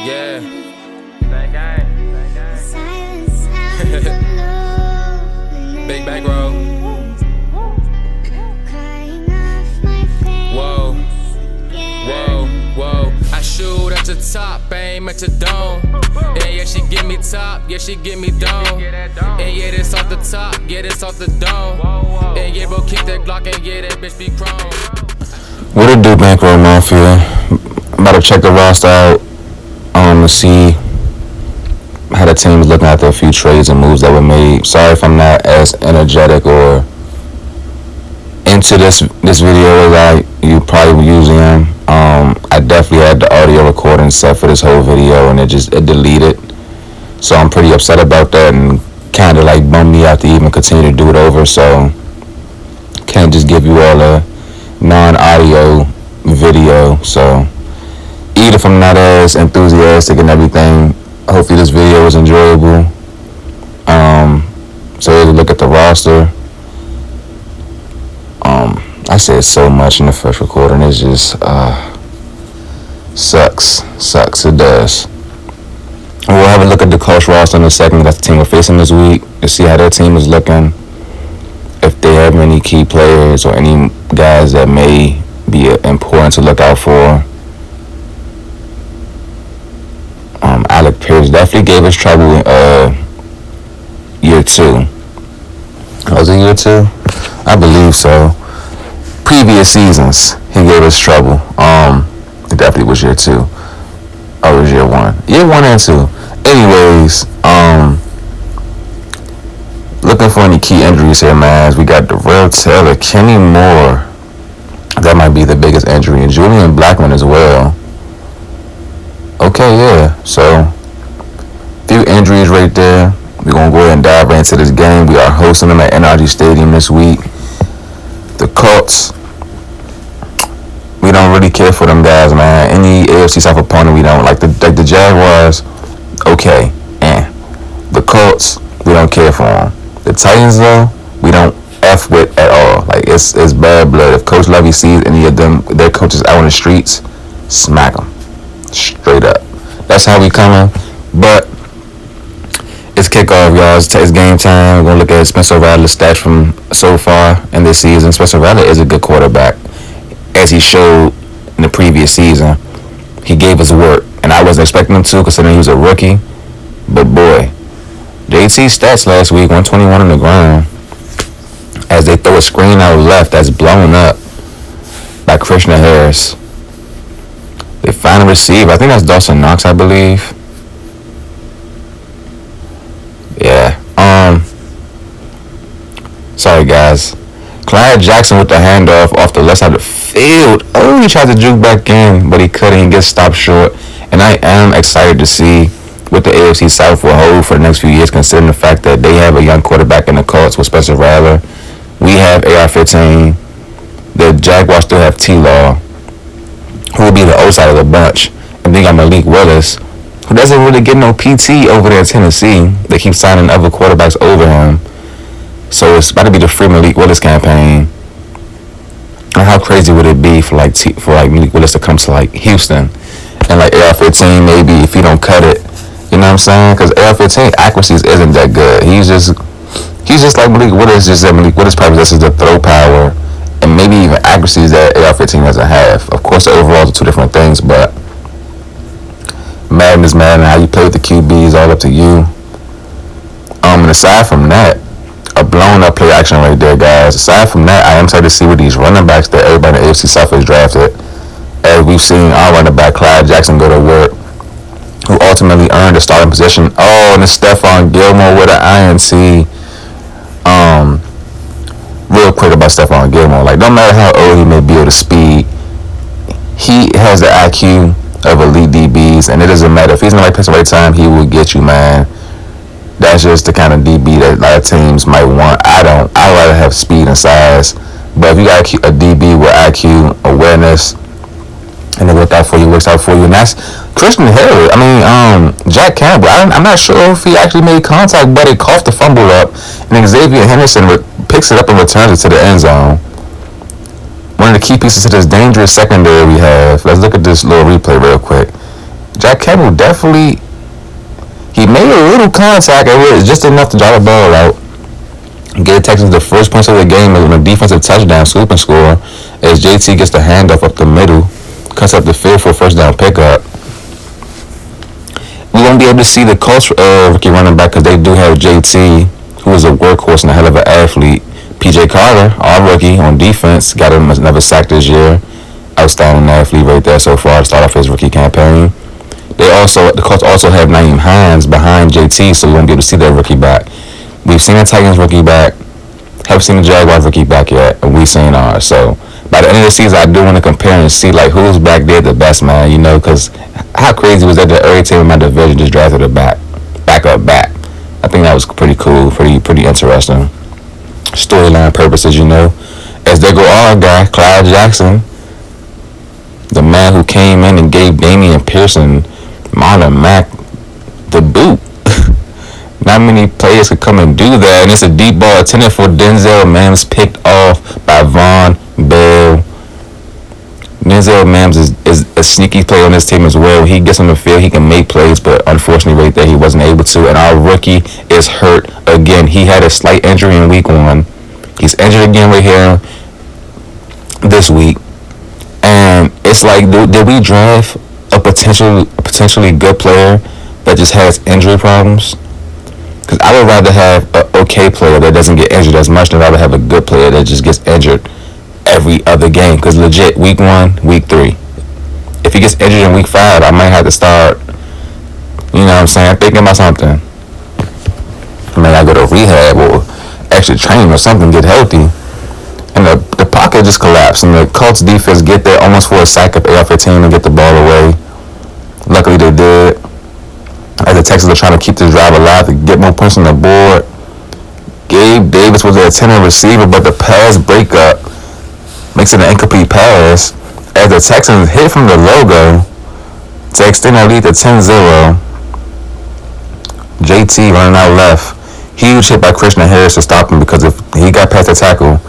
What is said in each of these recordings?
Yeah. Bang gang. Big back row. Whoa. Whoa. Whoa. I shoot at the top, aim at the dome. Yeah, she give me top, yeah, she give me dome. And yeah, this off the top, yeah, this off the dome. And yeah, bro, kick that Glock and yeah, that bitch be chrome. What it do, Bankroll Mafia? I'm about to check the roster out to see how the team is looking after a few trades and moves that were made. Sorry if I'm not as energetic or into this video as you probably usually am. I definitely had the audio recording set for this whole video and it deleted. So I'm pretty upset about that and kind of like bummed me out to even continue to do it over. So can't just give you all a non-audio video. So even if I'm not as enthusiastic and everything, hopefully this video was enjoyable. So here's a look at the roster. I said so much in the first recording. It's just sucks. It does. We'll have a look at the coach roster in a second. That's the team we're facing this week to see how their team is looking. If they have any key players or any guys that may be important to look out for. Alec Pierce definitely gave us trouble in year 2. Was it year 2? I believe so. Previous seasons, he gave us trouble. It definitely was year 2. Oh, it was year 1. Year 1 and 2. Anyways, looking for any key injuries here, man. We got Darrell Taylor, Kenny Moore. That might be the biggest injury. And Julian Blackman as well. Okay, yeah. So, few injuries right there. We're going to go ahead and dive right into this game. We are hosting them at NRG Stadium this week. The Colts. We don't really care for them guys, man. Any AFC South opponent, we don't. Like the Jaguars, okay. The Colts, we don't care for them. The Titans, though, we don't F with at all. Like, it's bad blood. If Coach Lovey sees any of them, their coaches out on the streets, smack them. Straight up. That's how we coming. But it's kickoff, y'all. It's game time. We're going to look at Spencer Rattler's stats from so far in this season. Spencer Rattler is a good quarterback. As he showed in the previous season, he gave us work. And I wasn't expecting him to, considering he was a rookie. But boy, JT's stats last week, 121 on the ground. As they throw a screen out left that's blown up by Krishna Harris. They find a receiver. I think that's Dawson Knox, I believe. Yeah. Sorry, guys. Clyde Jackson with the handoff off the left side of the field. Oh, he tried to juke back in, but he couldn't. He gets stopped short. And I am excited to see what the AFC South will hold for the next few years, considering the fact that they have a young quarterback in the Colts with Spencer Rattler. We have AR-15. The Jaguars still have T-Law, who will be the old side of the bunch. And then got Malik Willis, who doesn't really get no PT over there in Tennessee. They keep signing other quarterbacks over him. So it's about to be the free Malik Willis campaign. And how crazy would it be for Malik Willis to come to like Houston and like AR-15 maybe if he don't cut it, you know what I'm saying? Because AR-15 accuracies isn't that good. He's just like Malik Willis. Just that Malik Willis probably possesses the throw power and maybe even accuracies that AR-15 doesn't have. Of course, the overalls are two different things, but Madden is Madden. How you play with the QB is all up to you. And aside from that, a blown up play action right there, guys. Aside from that, I am excited to see what these running backs that everybody in the AFC South has drafted. As we've seen our running back Clyde Jackson go to work, who ultimately earned a starting position. Oh, and it's Stephon Gilmore with an INT. Real quick about Stephon Gilmore. Like, no matter how old he may be or the speed, he has the IQ of elite DBs, and it doesn't matter. If he's in the right place at the right time, he will get you, man. That's just the kind of DB that a lot of teams might want. I don't. I'd rather have speed and size. But if you got a DB with IQ, awareness, and it works out for you, and that's Christian Harris. Jack Campbell. I'm not sure if he actually made contact, but he coughed the fumble up, and then Xavier Henderson picks it up and returns it to the end zone. One of the key pieces to this dangerous secondary we have. Let's look at this little replay real quick. Jack tackle definitely. He made a little contact. It was just enough to draw the ball out. Get the Texans the first points of the game on a defensive touchdown, swoop and score. As JT gets the handoff up the middle, cuts up the field for a first down pickup. We won't be able to see the Colts rookie running back because they do have JT, who is a workhorse and a hell of an athlete. PJ Carter, our rookie on defense, got him another sack this year. Outstanding athlete right there so far to start off his rookie campaign. The Colts also have Nyheim Hines behind JT, so we won't be able to see that rookie back. We've seen the Titans rookie back, haven't seen the Jaguars rookie back yet, and we've seen ours. So by the end of the season, I do want to compare and see like who's back there the best, man. You know, because how crazy was that every team in my division just drafted a back. I think that was pretty cool, pretty interesting. Storyline purposes, you know. As they go, our guy Clyde Jackson, the man who came in and gave Damian Pearson, Marlon Mack, the boot. Not many players could come and do that, and it's a deep ball intended for Denzel Mims, picked off by Von Bell. Denzel Mims is a sneaky player on this team as well. He gets on the field, he can make plays, but unfortunately right there he wasn't able to. And our rookie is hurt again. He had a slight injury in week 1. He's injured again right here this week. And it's like, did we draft a potentially good player that just has injury problems? Because I would rather have an okay player that doesn't get injured as much than I'd rather have a good player that just gets injured every other game. Because legit, week 1, week 3. If he gets injured in week 5, I might have to start, you know what I'm saying, thinking about something. I mean, I go to rehab or extra training or something, get healthy. And the pocket just collapsed. And the Colts defense get there almost for a sack of AR-15 and get the ball away. Luckily they did. As the Texans are trying to keep this drive alive to get more points on the board. Gabe Davis was the intended receiver, but the pass breakup makes it an incomplete pass. As the Texans hit from the logo to extend their lead to 10-0. JT running out left. Huge hit by Christian Harris to stop him, because if he got past the tackle,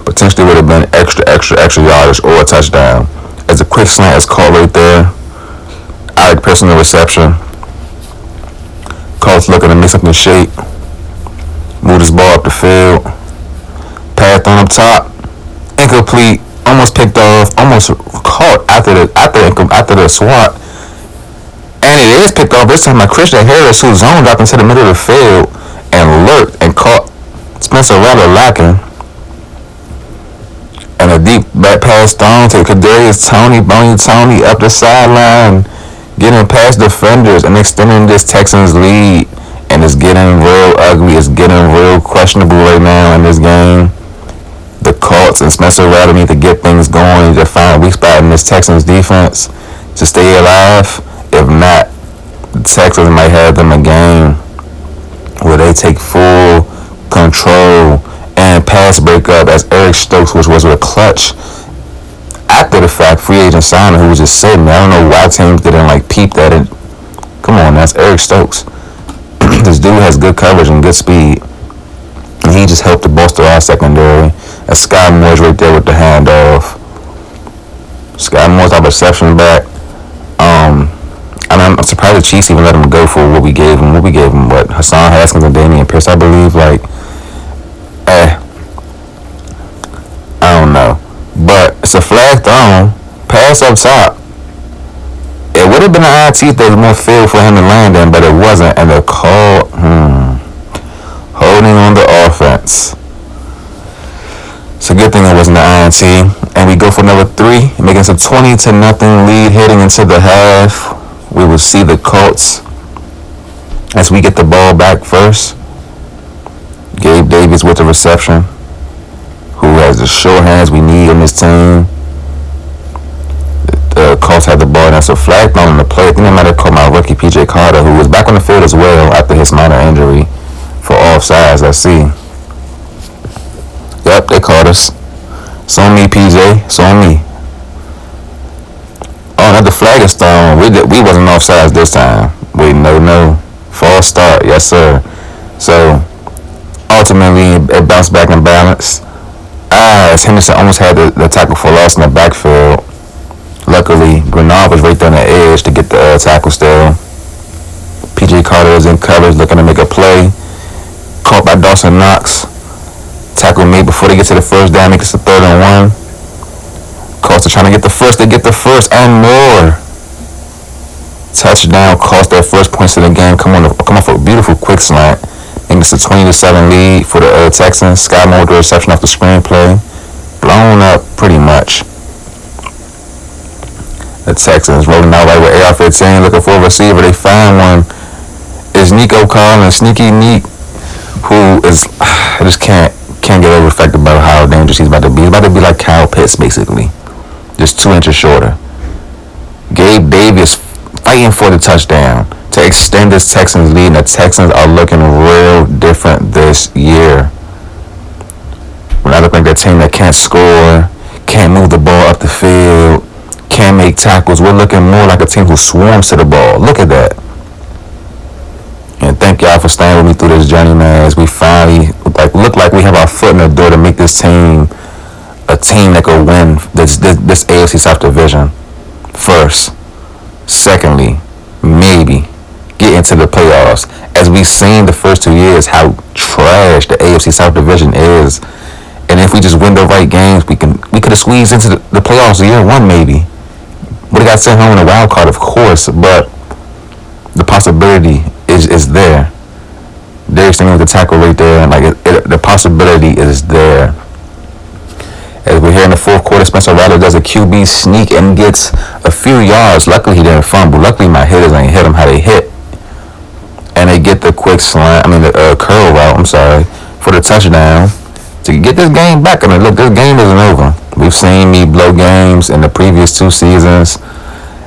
potentially would have been extra yardage or a touchdown. As a quick slant is caught right there. Alec Pearson the reception. Colts looking to mix up in shape. Move this ball up the field. Pass on up top. Incomplete. Almost picked off. Almost caught after the swat. And it is picked off this time by Christian Harris, who zoned up into the middle of the field and lurked and caught Spencer Rattler lacking. And a deep back pass thrown to Kadarius Toney up the sideline, getting past defenders and extending this Texans lead. And it's getting real ugly. It's getting real questionable right now in this game. The Colts and Spencer Rattler need to get things going to find a weak spot in this Texans defense to stay alive. If not, the Texans might have them a game where they take full control and pass breakup, as Eric Stokes, which was with a clutch after the fact free agent signing, who was just sitting there. I don't know why teams didn't peep that. Come on, that's Eric Stokes. This dude has good coverage and good speed, and he just helped to bolster our secondary. And Sky Moore's right there with the handoff. Sky Moore's our reception back. I'm surprised the Chiefs even let him go for what we gave him. What? Hassan Haskins and Damian Pierce, I believe. I don't know. But it's a flag thrown. Pass up top. It would have been an IT if there was more field for him to land in, but it wasn't. And the call, holding on the offense. It's a good thing it wasn't the INT. And we go for number 3, making us a 20-0 lead heading into the half. We will see the Colts as we get the ball back first. Gabe Davis with the reception, who has the sure hands we need on this team. The Colts have the ball, and that's a flag thrown on the play. I think they might have called my rookie PJ Carter, who was back on the field as well after his minor injury, for offsides. I see. Yep, they called us. It's on me, PJ. It's on me. Oh, another flag is thrown. We wasn't offsides this time. Wait, no. False start. Yes, sir. So, ultimately, it bounced back in balance. As Henderson almost had the tackle for loss in the backfield. Luckily, Grenard was right there on the edge to get the tackle still. PJ Carter is in coverage looking to make a play. Caught by Dawson Knox. Tackle made before they get to the first down. Make it to 3rd and 1. Colts are trying to get the first. They get the first and more. Touchdown. Cost their first points of the game. Come off a beautiful quick slant. And it's a 20-7 lead for the Texans. Sky Moore with the reception off the screenplay. Blown up pretty much. The Texans rolling out right with AR-15, looking for a receiver. They find one. It's Nico Collins, Sneaky Neek, who is, I just can't get over the fact about how dangerous he's about to be. He's about to be like Kyle Pitts, basically. Just 2 inches shorter. Gabe Davis fighting for the touchdown to extend this Texans lead, and the Texans are looking real different this year. We're not looking like a team that can't score, can't move the ball up the field, can't make tackles. We're looking more like a team who swarms to the ball. Look at that. And thank y'all for staying with me through this journey, man, as we finally look like we have our foot in the door to make this team a team that could win this AFC South division first. Secondly, maybe get into the playoffs. As we've seen the first 2 years how trash the AFC South division is. And if we just win the right games, we could have squeezed into the playoffs year 1 maybe. Would have got sent home in a wild card, of course, but the possibility is there. Derek Stingley with the tackle right there, and the possibility is there. As we're here in the 4th quarter, Spencer Rattler does a QB sneak and gets a few yards. Luckily, he didn't fumble. Luckily, my hitters ain't hit him how they hit. And they get the quick slant, the curl route, for the touchdown to get this game back. Look, this game isn't over. We've seen me blow games in the previous 2 seasons.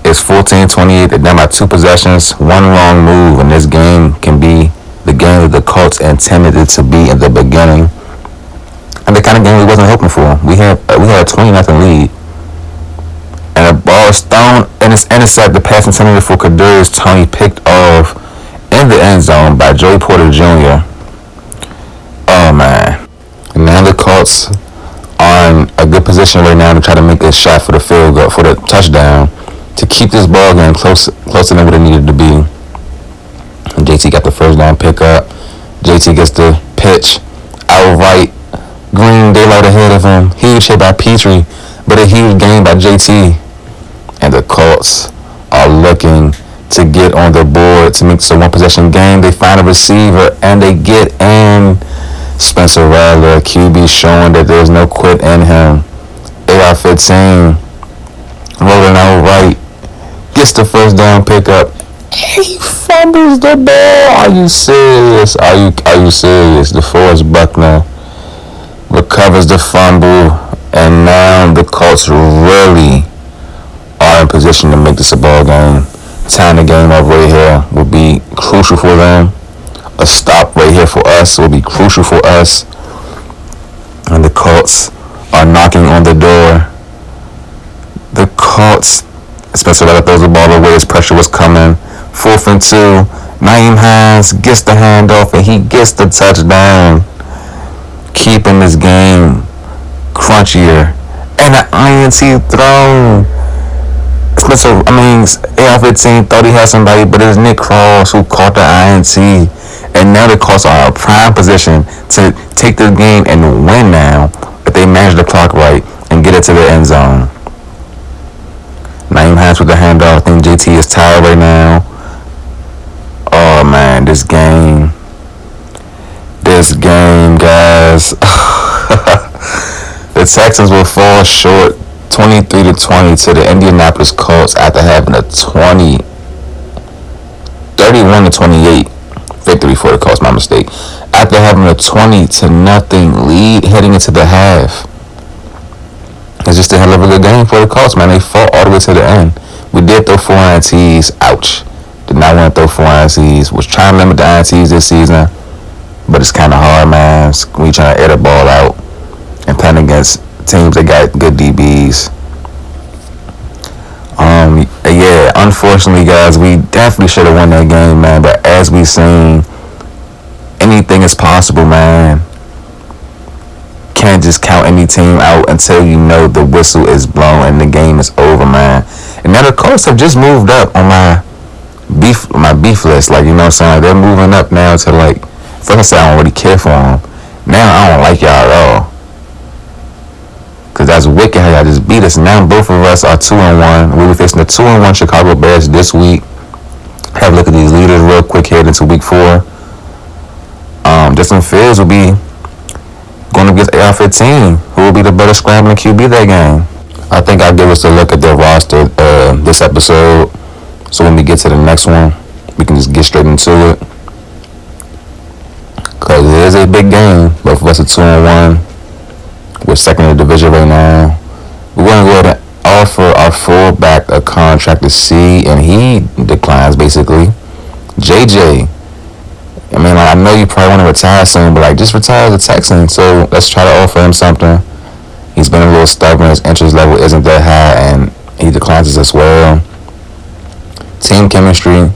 It's 14-28. They're down by 2 possessions, 1 wrong move, and this game can be the game that the Colts intended it to be in the beginning. And the kind of game we wasn't hoping for. We had a 20-0 lead. And the ball is thrown, and it's intercepted. The pass intended for Kadarius Toney picked off in the end zone by Joey Porter Jr. Oh, man. And now the Colts are in a good position right now to try to make a shot for the field goal, for the touchdown, to keep this ball game closer than what it needed to be. And JT got the first down pickup. JT gets the pitch outright. Green daylight ahead of him. Huge hit by EP3, but a huge gain by JT. And the Colts are looking to get on the board to make this a 1-possession game. They find a receiver and they get in. Spencer Rattler, QB, showing that there's no quit in him. AR-15 rolling out right, gets the first down pickup. He fumbles the ball. Are you serious? Are you serious? DeForest Buckner recovers the fumble, and now the Colts really are in position to make this a ball game. Tying the game up right here will be crucial for them. A stop right here for us will be crucial for us. And the Colts are knocking on the door. The Colts, Spencer Rattler throws the ball away as pressure was coming. 4th and 2. Nyheim Hines gets the handoff and he gets the touchdown, keeping this game crunchier. And the INT thrown. AR-15 thought he had somebody, but it was Nick Cross who caught the INT. And now the Colts are in a prime position to take this game and win now if they manage the clock right and get it to the end zone. Nyheim Hines with the handoff. I think JT is tired right now. Oh, man, this game, guys. The Texans will fall short 23-20 to the Indianapolis Colts after having a 31-28 victory for the Colts, my mistake. After having a 20-0 lead heading into the half. It's just a hell of a good game for the Colts, man. They fought all the way to the end. We did throw 4 INTs. Ouch. Did not want to throw 4 INTs. Was trying to limit the INTs this season. But it's kind of hard, man. We trying to air the ball out and playing against teams that got good DBs. Yeah, unfortunately, guys, we definitely should have won that game, man. But as we seen, anything is possible, man. Can't just count any team out until you know the whistle is blown and the game is over, man. And now the Colts have just moved up on my beef list. Like, you know what I'm saying? Like, they're moving up now to, like, first I said I don't really care for them. Now I don't like y'all at all. Cause that's wicked how y'all just beat us. Now both of us are 2-1. We'll be facing the 2-1 Chicago Bears this week. Have a look at these leaders real quick heading into week 4. Justin Fields will be going against AR-15, who will be the better scrambling QB that game. I think I'll give us a look at their roster this episode. So when we get to the next one, we can just get straight into it. Because it is a big game. Both of us are 2-1. We're second in the division right now. We're going to go ahead and offer our fullback a contract to see, and he declines basically. JJ. I mean, I know you probably want to retire soon, but like, just retire as a Texan. So let's try to offer him something. He's been a little stubborn. His interest level isn't that high, and he declines us as well. Team chemistry. You know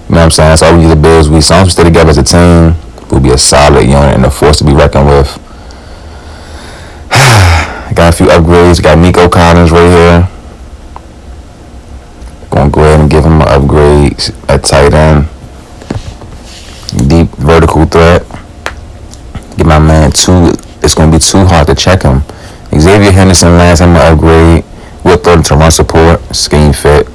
what I'm saying? That's all we need to build. As long as we stay together as a team, we'll be a solid unit and a force to be reckoned with. Got a few upgrades. Got Nico Collins right here. Gonna go ahead and give him an upgrade at tight end. Deep vertical threat. Get my man it's gonna be too hard to check him. Xavier Henderson last time an upgrade. We'll throw him to run support. Scheme fit.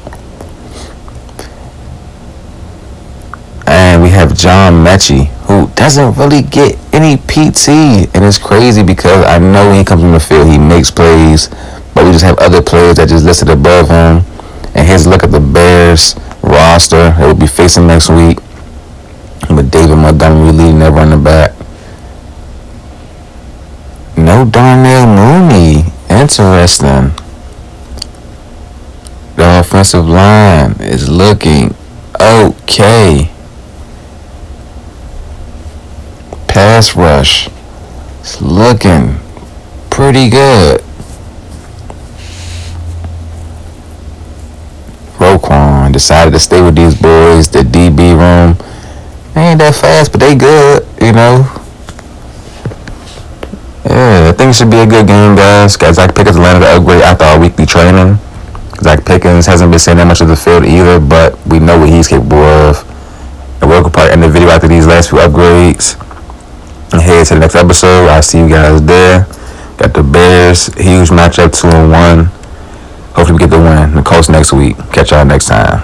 And we have John Mechie, who doesn't really get any PT. And it's crazy because I know when he comes on the field, he makes plays. But we just have other players that just listed above him. And here's a look at the Bears roster that we'll be facing next week. With David Montgomery leading that running back. No Darnell Mooney. Interesting. The offensive line is looking okay. Pass rush is looking pretty good. Roquan decided to stay with these boys. The DB room, they ain't that fast, but they good, you know. Yeah, I think it should be a good game, guys. Zach Pickens landed the upgrade after our weekly training. Zach Pickens hasn't been seeing that much of the field either, but we know what he's capable of. And we'll probably end the video after these last few upgrades. And head to the next episode. I'll see you guys there. Got the Bears, huge matchup, 2-1. Hopefully we get the win. The Colts next week. Catch y'all next time.